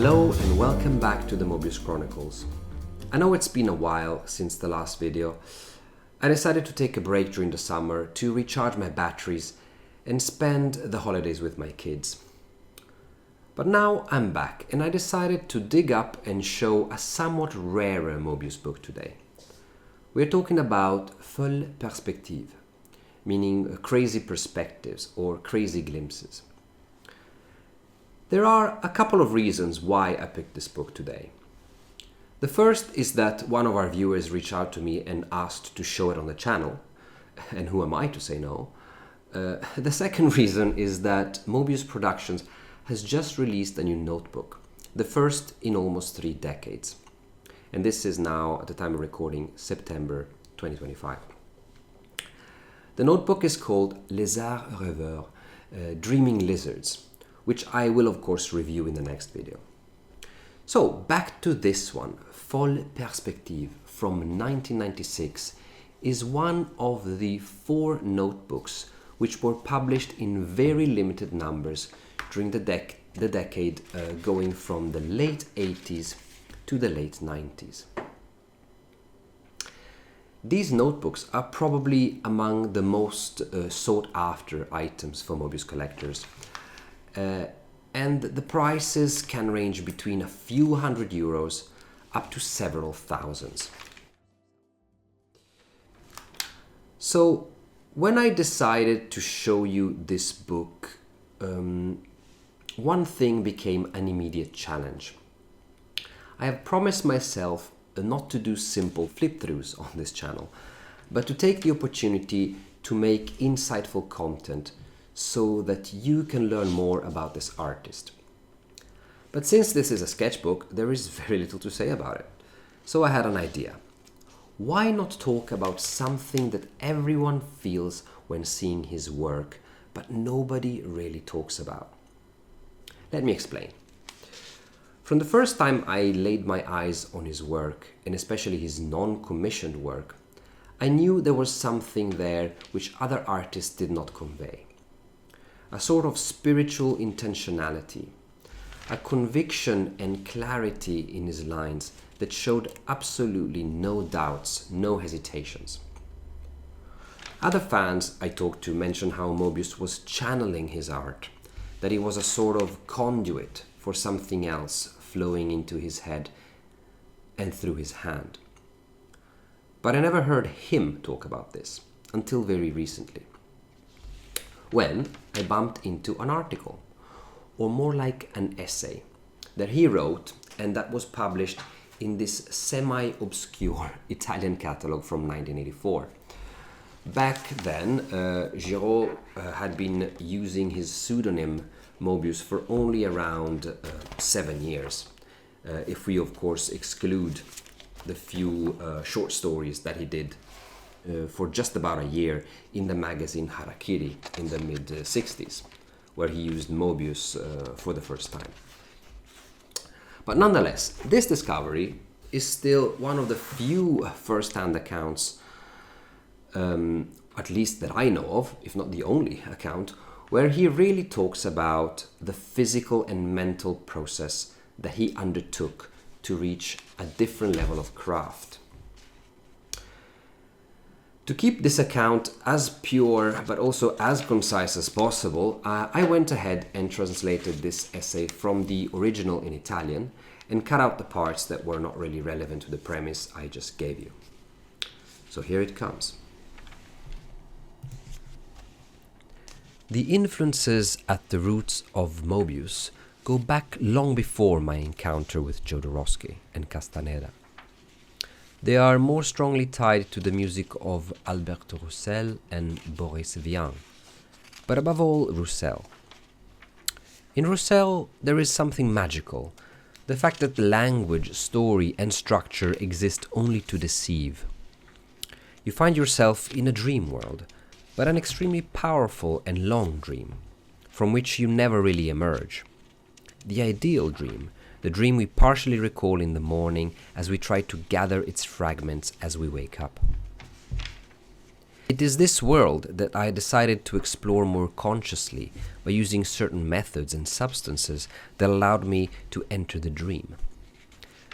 Hello and welcome back to the Moebius Chronicles. I know it's been a while since the last video. I decided to take a break during the summer to recharge my batteries and spend the holidays with my kids. But now I'm back and I decided to dig up and show a somewhat rarer Moebius book today. We're talking about Folles Perspectives, meaning crazy perspectives or crazy glimpses. There are a couple of reasons why I picked this book today. The first is that one of our viewers reached out to me and asked to show it on the channel, and who am I to say no? The second reason is that Moebius Productions has just released a new notebook, the first in almost 3 decades. And this is now, at the time of recording, September 2025. The notebook is called Les Arts Rêveurs, Dreaming Lizards, which I will of course review in the next video. So back to this one. Folles Perspectives from 1996 is one of the 4 notebooks which were published in very limited numbers during the decade going from the late 80s to the late 90s. These notebooks are probably among the most sought after items for Moebius collectors. And the prices can range between a few €100 up to several thousands. So when I decided to show you this book, one thing became an immediate challenge. I have promised myself not to do simple flip-throughs on this channel, but to take the opportunity to make insightful content so that you can learn more about this artist. But since this is a sketchbook, there is very little to say about it. So I had an idea. Why not talk about something that everyone feels when seeing his work, but nobody really talks about? Let me explain. From the first time I laid my eyes on his work, and especially his non-commissioned work, I knew there was something there which other artists did not convey. A sort of spiritual intentionality, a conviction and clarity in his lines that showed absolutely no doubts, no hesitations. Other fans I talked to mentioned how Moebius was channeling his art, that he was a sort of conduit for something else flowing into his head and through his hand. But I never heard him talk about this until very recently, when I bumped into an article, or more like an essay, that he wrote and that was published in this semi-obscure Italian catalogue from 1984. Back then, Giraud had been using his pseudonym Moebius for only around 7 years, if we of course exclude the few short stories that he did for just about a year in the magazine Harakiri in the mid-60s, where he used Moebius for the first time. But nonetheless, this discovery is still one of the few first-hand accounts, at least that I know of, if not the only account, where he really talks about the physical and mental process that he undertook to reach a different level of craft. To keep this account as pure but also as concise as possible, I went ahead and translated this essay from the original in Italian and cut out the parts that were not really relevant to the premise I just gave you. So here it comes. The influences at the roots of Moebius go back long before my encounter with Jodorowsky and Castaneda. They are more strongly tied to the music of Albert Roussel and Boris Vian, but above all Roussel. In Roussel there is something magical, the fact that language, story and structure exist only to deceive. You find yourself in a dream world, but an extremely powerful and long dream, from which you never really emerge. The ideal dream, the dream we partially recall in the morning as we try to gather its fragments as we wake up. The It is this world that I decided to explore more consciously by using certain methods and substances that allowed me to enter the dream.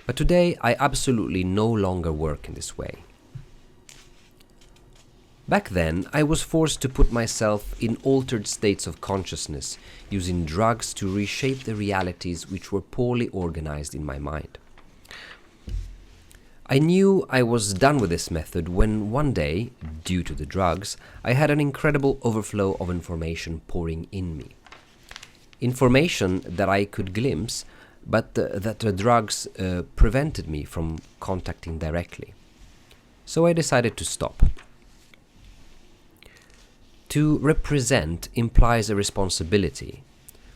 But today I absolutely no longer work in this way. Back then, I was forced to put myself in altered states of consciousness, using drugs to reshape the realities which were poorly organized in my mind. I knew I was done with this method when one day, due to the drugs, I had an incredible overflow of information pouring in me. Information that I could glimpse, but that the drugs prevented me from contacting directly. So I decided to stop. To represent implies a responsibility.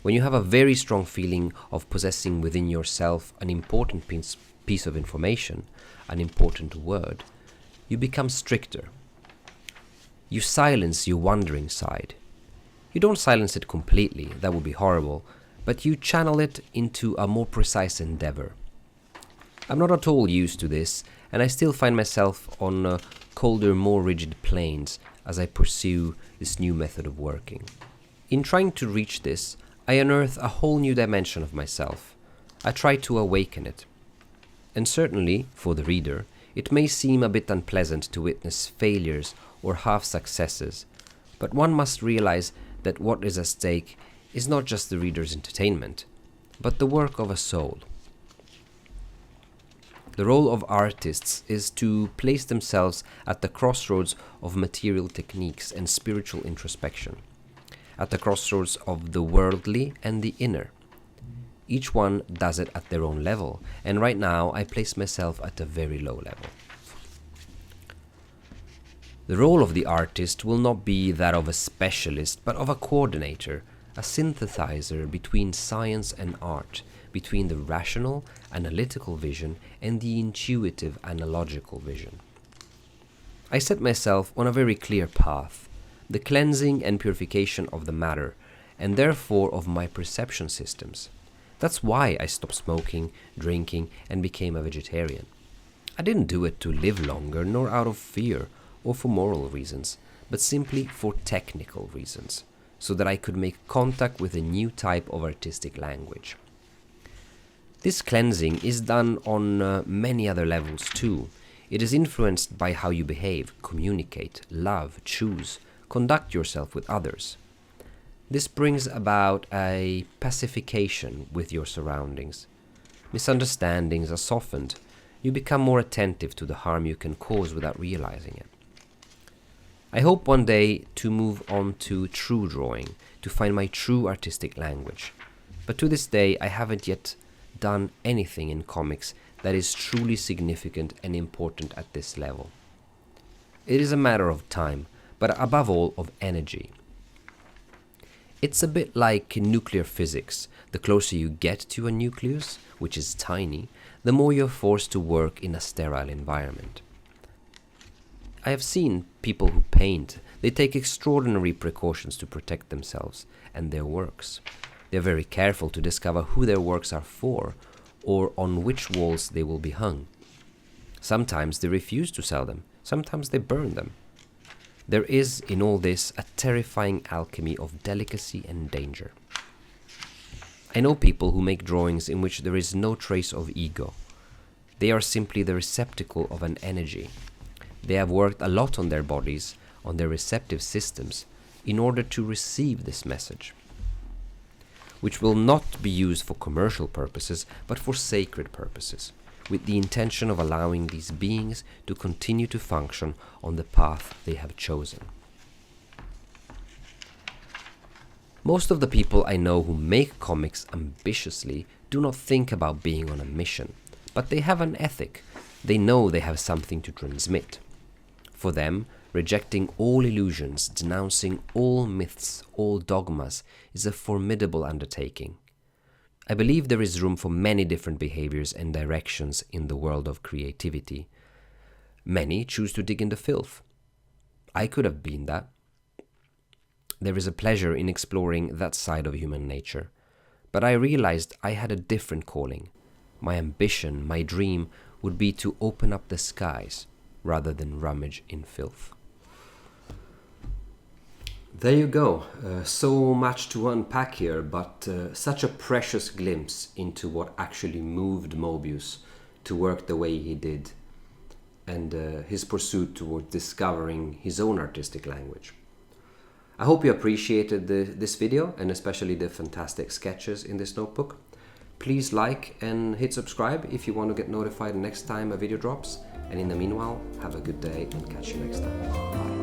When you have a very strong feeling of possessing within yourself an important piece of information, an important word, you become stricter. You silence your wandering side. You don't silence it completely, that would be horrible, but you channel it into a more precise endeavor. I'm not at all used to this, and I still find myself on colder, more rigid planes as I pursue this new method of working. In trying to reach this, I unearth a whole new dimension of myself. I try to awaken it. And certainly, for the reader, it may seem a bit unpleasant to witness failures or half-successes, but one must realize that what is at stake is not just the reader's entertainment, but the work of a soul. The role of artists is to place themselves at the crossroads of material techniques and spiritual introspection, at the crossroads of the worldly and the inner. Each one does it at their own level, and right now I place myself at a very low level. The role of the artist will not be that of a specialist, but of a coordinator, a synthesizer between science and art, between the rational, analytical vision and the intuitive, analogical vision. I set myself on a very clear path, the cleansing and purification of the matter, and therefore of my perception systems. That's why I stopped smoking, drinking, and became a vegetarian. I didn't do it to live longer, nor out of fear, or for moral reasons, but simply for technical reasons, so that I could make contact with a new type of artistic language. This cleansing is done on many other levels too. It is influenced by how you behave, communicate, love, choose, conduct yourself with others. This brings about a pacification with your surroundings. Misunderstandings are softened. You become more attentive to the harm you can cause without realizing it. I hope one day to move on to true drawing, to find my true artistic language. But to this day, I haven't yet done anything in comics that is truly significant and important at this level. It is a matter of time, but above all of energy. It's a bit like nuclear physics. The closer you get to a nucleus, which is tiny, the more you're forced to work in a sterile environment. I have seen people who paint. They take extraordinary precautions to protect themselves and their works. They are very careful to discover who their works are for, or on which walls they will be hung. Sometimes they refuse to sell them, sometimes they burn them. There is in all this a terrifying alchemy of delicacy and danger. I know people who make drawings in which there is no trace of ego. They are simply the receptacle of an energy. They have worked a lot on their bodies, on their receptive systems, in order to receive this message, which will not be used for commercial purposes, but for sacred purposes, with the intention of allowing these beings to continue to function on the path they have chosen. Most of the people I know who make comics ambitiously do not think about being on a mission, but they have an ethic. They know they have something to transmit. For them, rejecting all illusions, denouncing all myths, all dogmas, is a formidable undertaking. I believe there is room for many different behaviors and directions in the world of creativity. Many choose to dig in the filth. I could have been that. There is a pleasure in exploring that side of human nature. But I realized I had a different calling. My ambition, my dream, would be to open up the skies rather than rummage in filth. There you go. So much to unpack here, but such a precious glimpse into what actually moved Moebius to work the way he did, and his pursuit towards discovering his own artistic language. I hope you appreciated this video, and especially the fantastic sketches in this notebook. Please like and hit subscribe if you want to get notified next time a video drops. And in the meanwhile, have a good day and catch you next time. Bye.